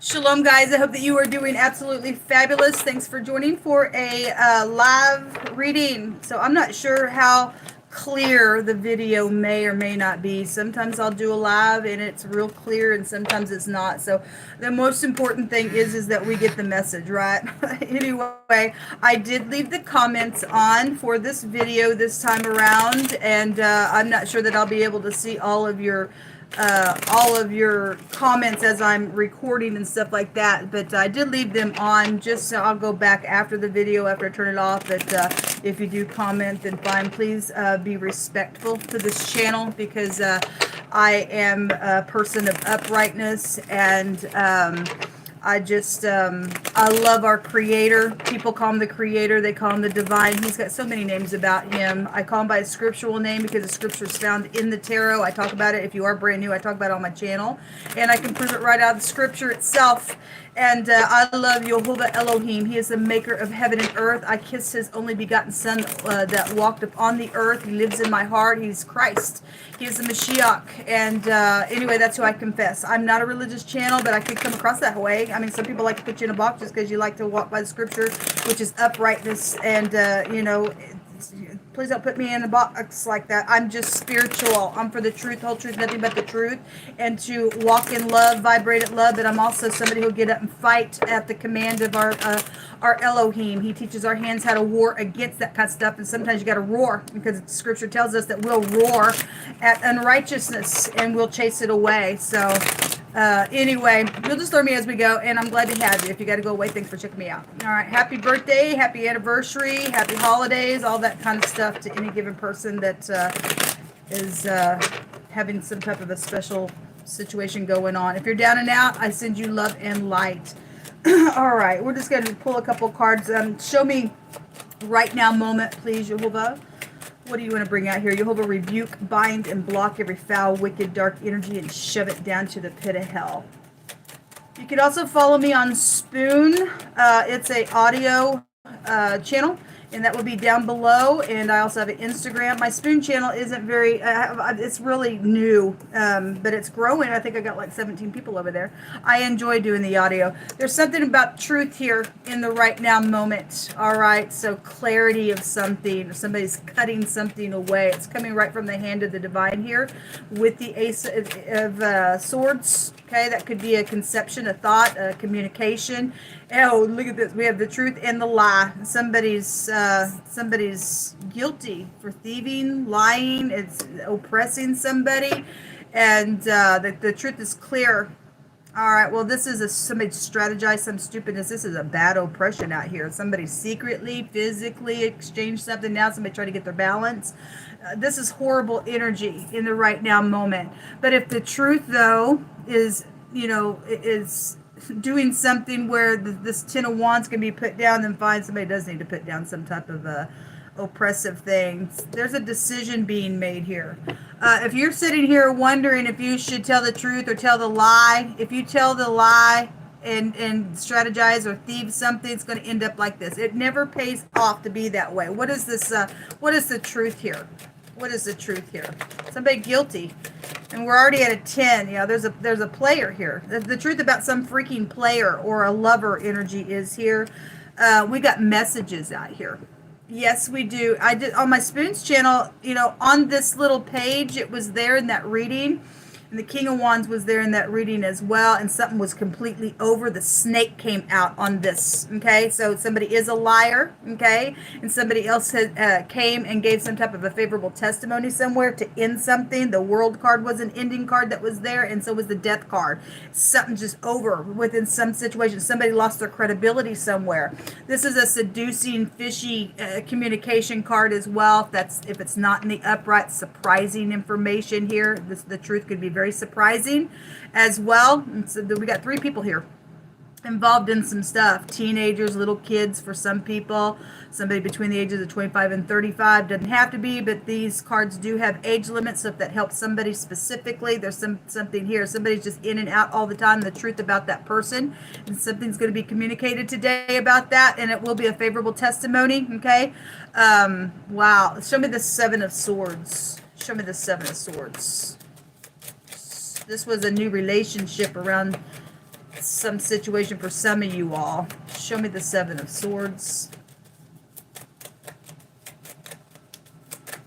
Shalom, guys. I hope that you are doing absolutely fabulous. Thanks for joining for a live reading. So I'm not sure how clear the video may or may not be. Sometimes I'll do a live and it's real clear, and sometimes it's not. So the most important thing is that we get the message, right? Anyway, I did leave the comments on for this video this time around, and I'm not sure that I'll be able to see all of your comments as I'm recording and stuff like that, but I did leave them on just so I'll go back after the video after I turn it off. But if you do comment, then fine. Please be respectful to this channel, because I am a person of uprightness, and I just, I love our creator. People call him the creator. They call him the divine. He's got so many names about him. I call him by his scriptural name because the scripture is found in the tarot. I talk about it. If you are brand new, I talk about it on my channel. And I can prove it right out of the scripture itself. And I love Yehovah Elohim. He is the maker of heaven and earth. I kiss his only begotten son that walked upon the earth. He lives in my heart. He's Christ. He is the Mashiach. And anyway, that's who I confess. I'm not a religious channel, but I could come across that way. I mean, some people like to put you in a box just because you like to walk by the scripture, which is uprightness. And, you know, please don't put me in a box like that. I'm just spiritual. I'm for the truth, whole truth, nothing but the truth, and to walk in love, vibrate at love. But I'm also somebody who'll get up and fight at the command of our Elohim. He teaches our hands how to war against that kind of stuff, and sometimes you got to roar, because the scripture tells us that we'll roar at unrighteousness and we'll chase it away. So anyway, you'll just learn me as we go, and I'm glad to have you. If you got to go away, thanks for checking me out. All right, happy birthday, happy anniversary, happy holidays, all that kind of stuff to any given person that is having some type of a special situation going on. If you're down and out, I send you love and light. All right, we're just going to pull a couple cards. Show me right now moment, please, Yehovah. What do you want to bring out here? Yehovah, rebuke, bind, and block every foul, wicked, dark energy and shove it down to the pit of hell. You can also follow me on Spoon. It's a audio channel, and that will be down below. And I also have an Instagram. My Spoon channel isn't very, it's really new, but it's growing. I think I got like 17 people over there. I enjoy doing the audio. There's something about truth here in the right now moment. All right, so clarity of something. Somebody's cutting something away. It's coming right from the hand of the divine here with the Ace of Swords. Okay, that could be a conception, a thought, a communication. Oh, look at this. We have the truth and the lie. Somebody's guilty for thieving, lying, it's oppressing somebody, and the truth is clear. All right, well, this is somebody strategized some stupidness. This is a bad oppression out here. Somebody secretly, physically exchanged something. Now somebody tried to get their balance. This is horrible energy in the right now moment. But if the truth, though, is, you know, is doing something where this Ten of Wands can be put down, then fine, somebody does need to put down some type of oppressive things. There's a decision being made here. If you're sitting here wondering if you should tell the truth or tell the lie, if you tell the lie and strategize or thieve something, it's going to end up like this. It never pays off to be that way. What is this? What is the truth here? What is the truth here? Somebody guilty. And we're already at a 10. You know, there's a player here. The truth about some freaking player or a lover energy is here. We got messages out here. Yes, we do. I did on my Spoons channel, you know, on this little page, it was there in that reading. And the King of Wands was there in that reading as well, and something was completely over. The snake came out on this, okay? So somebody is a liar, okay? And somebody else had, came and gave some type of a favorable testimony somewhere to end something. The World card was an ending card that was there, and so was the Death card. Something just over within some situation. Somebody lost their credibility somewhere. This is a seducing, fishy communication card as well. If it's not in the upright, surprising information here. The truth could be very surprising as well. And so we got 3 people here involved in some stuff. Teenagers, little kids for some people. Somebody between the ages of 25 and 35. Doesn't have to be, but these cards do have age limits, so if that helps somebody specifically, there's something here. Somebody's just in and out all the time. The truth about that person, and something's going to be communicated today about that, and it will be a favorable testimony, okay? Wow. Show me the Seven of Swords. Show me the Seven of Swords. This was a new relationship around some situation for some of you all. Show me the Seven of Swords.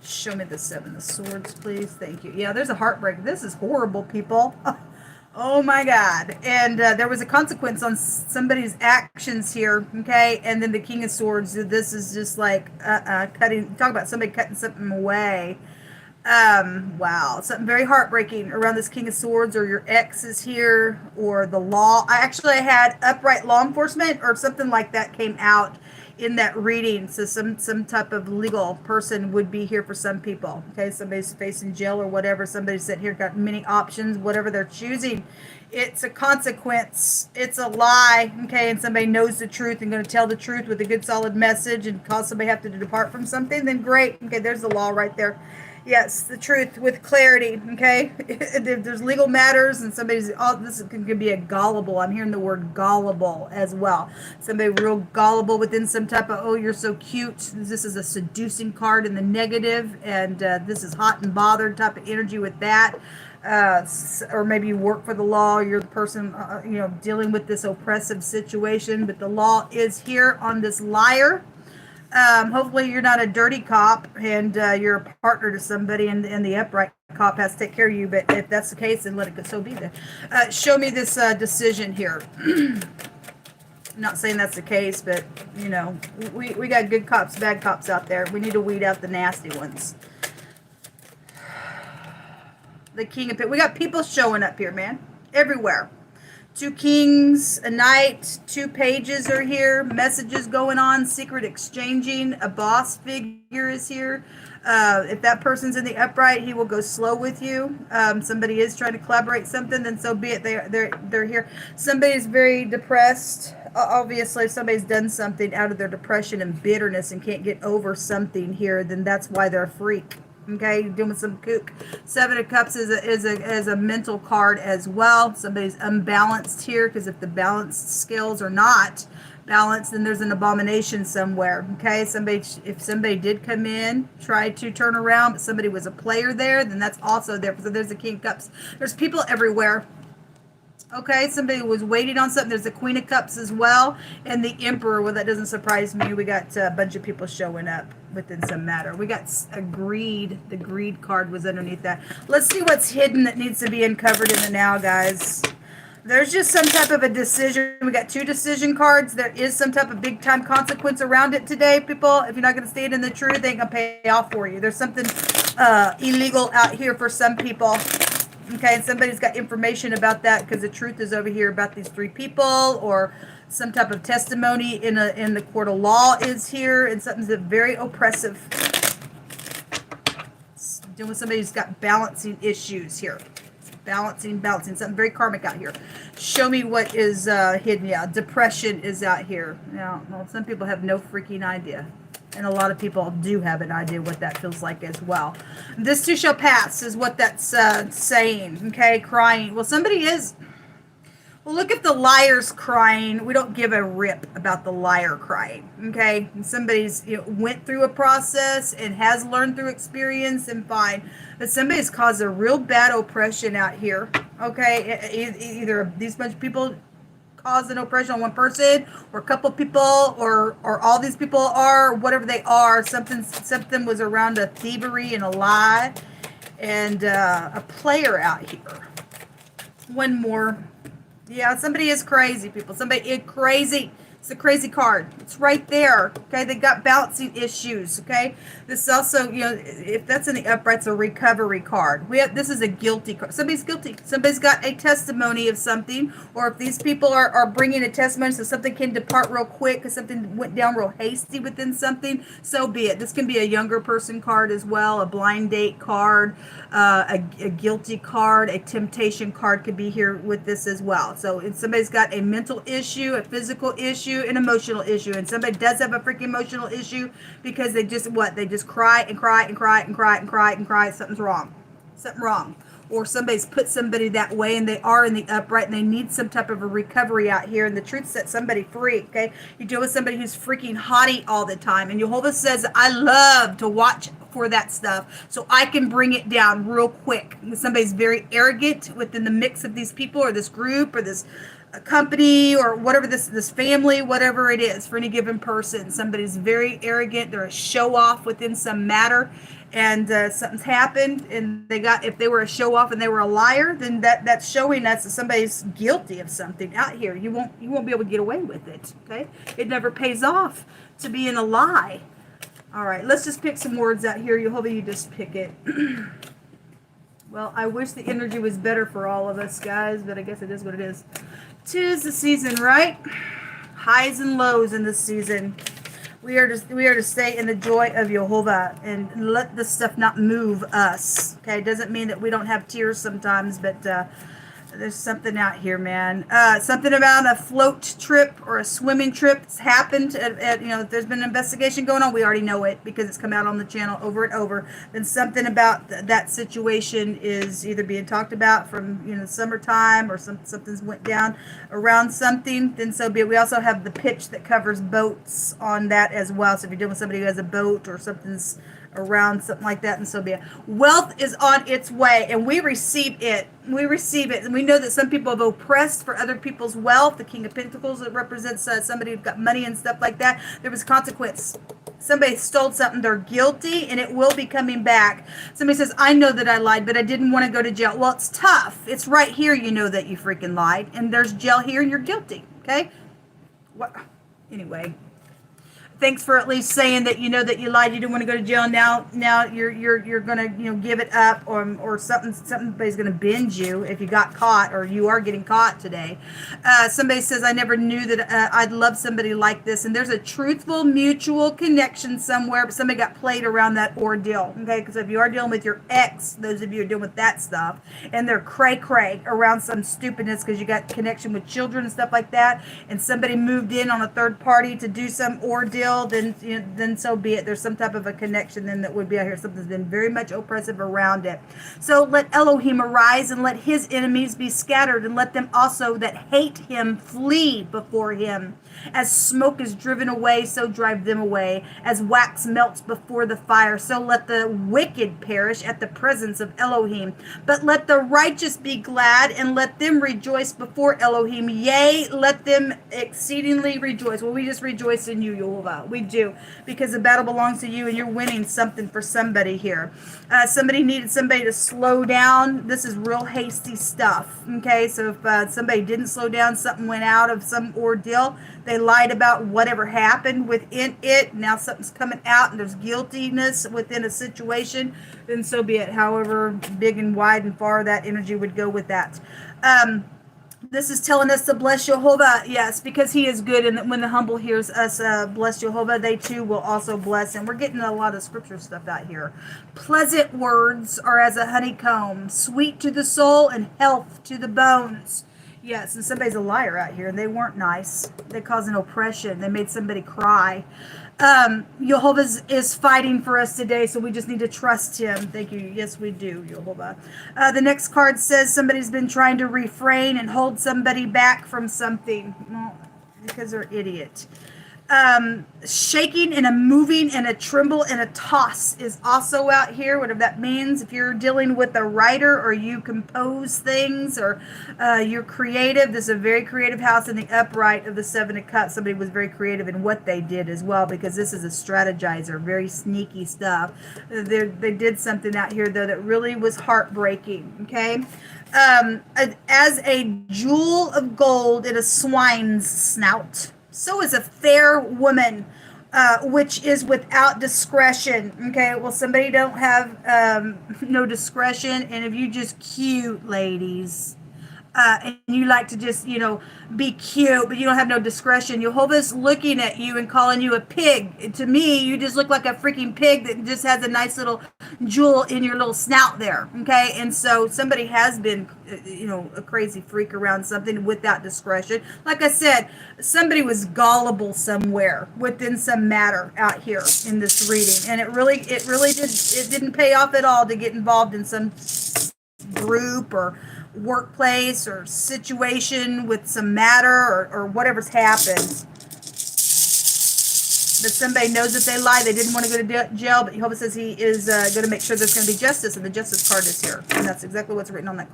Show me the Seven of Swords, please. Thank you. Yeah, there's a heartbreak. This is horrible, people. Oh my God. And there was a consequence on somebody's actions here, okay? And then the King of Swords, this is just like cutting, talk about somebody cutting something away. Wow, something very heartbreaking around this King of Swords, or your ex is here, or the law. I actually had upright law enforcement or something like that came out in that reading. So some type of legal person would be here for some people. Okay, somebody's facing jail or whatever. Somebody said here got many options, whatever they're choosing. It's a consequence. It's a lie. Okay, and somebody knows the truth and going to tell the truth with a good solid message and cause somebody have to depart from something, then great. Okay, there's the law right there. Yes, the truth with clarity, okay? If there's legal matters and somebody's, oh, this could be a gullible. I'm hearing the word gullible as well. Somebody real gullible within some type of, oh, you're so cute. This is a seducing card in the negative, and this is hot and bothered type of energy with that. Or maybe you work for the law. You're the person, dealing with this oppressive situation, but the law is here on this liar. Hopefully you're not a dirty cop and you're a partner to somebody, and the upright cop has to take care of you. But if that's the case, then let it go. So be there. Show me this decision here. I'm not saying that's the case, but we got good cops, bad cops out there. We need to weed out the nasty ones. The King of Pentacles. We got people showing up here, man, everywhere. Two kings, a knight, two pages are here, messages going on, secret exchanging, a boss figure is here. If that person's in the upright, he will go slow with you. Somebody is trying to collaborate something, then so be it. They're here. Somebody's very depressed. Obviously, if somebody's done something out of their depression and bitterness and can't get over something here, then that's why they're a freak. Okay, dealing with some kook. Seven of Cups is a mental card as well. Somebody's unbalanced here, because if the balanced scales are not balanced, then there's an abomination somewhere. Okay, if somebody did come in, try to turn around, but somebody was a player there, then that's also there. So there's the King of Cups. There's people everywhere. Okay, somebody was waiting on something. There's the Queen of Cups as well, and the Emperor. Well, that doesn't surprise me. We got a bunch of people showing up within some matter. We got a greed. The greed card was underneath that. Let's see what's hidden that needs to be uncovered in the now, guys. There's just some type of a decision. We got two decision cards. There is some type of big time consequence around it today, people. If you're not going to stand in the truth, they ain't going to pay off for you. There's something illegal out here for some people. Okay, and somebody's got information about that, because the truth is over here about these three people, or some type of testimony in the court of law is here, and something's very oppressive. Dealing with somebody who's got balancing issues here. Balancing, something very karmic out here. Show me what is hidden. Yeah, depression is out here. Now, well, some people have no freaking idea. And a lot of people do have an idea what that feels like as well. This too shall pass is what that's saying. Okay, crying. Well, somebody is. Well, look at the liar's crying. We don't give a rip about the liar crying. Okay, and somebody's went through a process and has learned through experience and fine. But somebody's caused a real bad oppression out here. Okay, either these bunch of people cause an oppression on one person, or a couple people, or all these people are, whatever they are. Something was around a thievery and a lie, and a player out here. One more. Yeah, somebody is crazy, people. Somebody is crazy. It's a crazy card. It's right there. Okay, they got balancing issues. Okay, this is also, if that's in the upright, it's a recovery card. This is a guilty card. Somebody's guilty. Somebody's got a testimony of something, or if these people are bringing a testimony, so something can depart real quick because something went down real hasty within something. So be it. This can be a younger person card as well, a blind date card, a guilty card, a temptation card could be here with this as well. So if somebody's got a mental issue, a physical issue, an emotional issue, and somebody does have a freaking emotional issue because they just cry and cry and cry and cry and cry and cry. Something's wrong. Something wrong. Or somebody's put somebody that way and they are in the upright and they need some type of a recovery out here, and the truth sets somebody free. Okay, you deal with somebody who's freaking haughty all the time, and Jehovah says, I love to watch for that stuff so I can bring it down real quick. Somebody's very arrogant within the mix of these people, or this group, or this company or whatever, this family, whatever it is, for any given person. Somebody's very arrogant. They're a show off within some matter, and something's happened, and if they were a show off and they were a liar, then that's showing us that somebody's guilty of something out here. You won't be able to get away with it. Okay, it never pays off to be in a lie. All right, let's just pick some words out here. Hopefully you just pick it. Well, I wish the energy was better for all of us, guys, but I guess it is what it is. 'Tis the season, right? Highs and lows in this season. We are to stay in the joy of Jehovah and let this stuff not move us. Okay, it doesn't mean that we don't have tears sometimes, but there's something out here, man. Something about a float trip or a swimming trip that's happened. There's been an investigation going on. We already know it because it's come out on the channel over and over. Then something about that situation is either being talked about from the summertime, or something's went down around something. Then so be it. We also have the pitch that covers boats on that as well. So if you're dealing with somebody who has a boat or something's around something like that, and so be it. Wealth is on its way, and we receive it. We receive it, and we know that some people have oppressed for other people's wealth. The King of Pentacles, that represents somebody who's got money and stuff like that. There was consequence. Somebody stole something, they're guilty, and it will be coming back. Somebody says, I know that I lied, but I didn't want to go to jail. Well, it's tough. It's right here, you know that you freaking lied, and there's jail here, and you're guilty. Okay? What? Anyway. Thanks for at least saying that you know that you lied. You didn't want to go to jail. Now you're gonna give it up, or somebody's gonna binge you if you got caught, or you are getting caught today. Somebody says, I never knew that I'd love somebody like this, and there's a truthful mutual connection somewhere, but somebody got played around that ordeal. Okay, because if you are dealing with your ex, those of you who are dealing with that stuff, and they're cray around some stupidness because you got connection with children and stuff like that, and somebody moved in on a third party to do some ordeal. Then so be it. There's some type of a connection then that would be out here. Something's been very much oppressive around it. So let Elohim arise and let his enemies be scattered, and let them also that hate him flee before him. As smoke is driven away, so drive them away. As wax melts before the fire, so let the wicked perish at the presence of Elohim. But let the righteous be glad, and let them rejoice before Elohim. Yea, let them exceedingly rejoice. Well, we just rejoice in you, Jehovah. We do, because the battle belongs to you, and you're winning something for somebody here. Somebody needed somebody to slow down. This is real hasty stuff. Okay, so if somebody didn't slow down, something went out of some ordeal, they lied about whatever happened within it. Now something's coming out, and there's guiltiness within a situation, then so be it. However big and wide and far that energy would go with that. This is telling us to bless Jehovah. Yes, because he is good. And when the humble hears us bless Jehovah, they too will also bless. And we're getting a lot of scripture stuff out here. Pleasant words are as a honeycomb, sweet to the soul and health to the bones. Yes, and somebody's a liar out here, and they weren't nice. They caused an oppression. They made somebody cry. Jehovah is fighting for us today, so we just need to trust him. Thank you. Yes, we do, Jehovah. The next card says somebody's been trying to refrain and hold somebody back from something. Well, because they're an idiot. Shaking and a moving and a tremble and a toss is also out here, whatever that means. If you're dealing with a writer, or you compose things, or you're creative, this is a very creative house in the upright of the Seven of Cups. Somebody was very creative in what they did as well, because this is a strategizer, very sneaky stuff. They did something out here, though, that really was heartbreaking. Okay. As a jewel of gold in a swine's snout, so is a fair woman, which is without discretion. Okay, well, somebody don't have no discretion, and if you just cute, ladies, and you like to just, be cute, but you don't have no discretion, Jehovah's looking at you and calling you a pig. To me, you just look like a freaking pig that just has a nice little jewel in your little snout there. Okay, and so somebody has been, a crazy freak around something without discretion. Like I said, somebody was gullible somewhere within some matter out here in this reading, and it didn't pay off at all to get involved in some group or workplace or situation with some matter or whatever's happened. But somebody knows that they lied. They didn't want to go to jail, but Jehovah says he is going to make sure there's going to be justice, and the justice card is here. And that's exactly what's written on that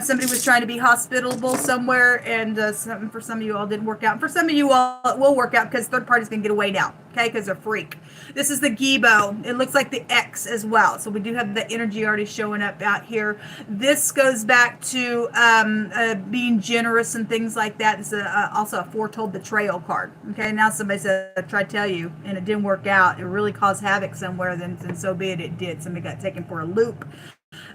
Somebody was trying to be hospitable somewhere, and something for some of you all didn't work out. And for some of you all, it will work out because third parties can get away now, okay, because they're freak. This is the Gibo. It looks like the X as well. So we do have the energy already showing up out here. This goes back to being generous and things like that. This is also a foretold betrayal card. Okay, now somebody said, I tried to tell you, and it didn't work out. It really caused havoc somewhere, then so be it, it did. Somebody got taken for a loop.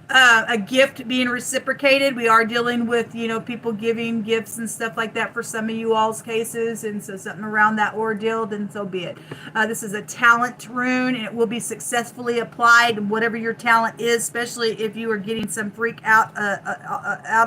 A gift being reciprocated. We are dealing with, you know, people giving gifts and stuff like that for some of you all's cases, and so something around that ordeal, then so be it. This is a talent rune, and it will be successfully applied, whatever your talent is, especially if you are getting some freak out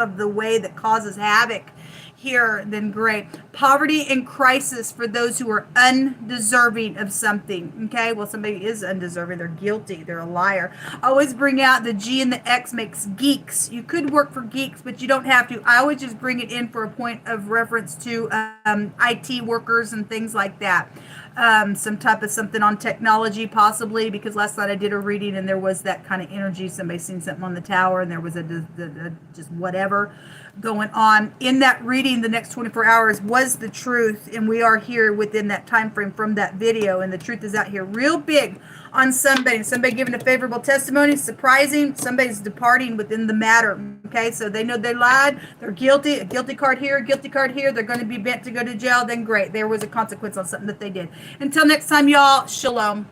of the way that causes havoc here, then great. Poverty and crisis for those who are undeserving of something. Okay, well, somebody is undeserving. They're guilty. They're a liar. Always bring out the G and the X makes geeks. You could work for geeks, but you don't have to. I always just bring it in for a point of reference to IT workers and things like that. Some type of something on technology possibly, because last night I did a reading and there was that kind of energy. Somebody seen something on the tower and there was a just whatever going on in that reading. The next 24 hours was the truth, and we are here within that time frame from that video, and the truth is out here real big on somebody giving a favorable testimony, surprising, somebody's departing within the matter. Okay, so they know they lied, they're guilty, a guilty card here, a guilty card here, they're going to be bent to go to jail, then great, there was a consequence on something that they did. Until next time, y'all, shalom.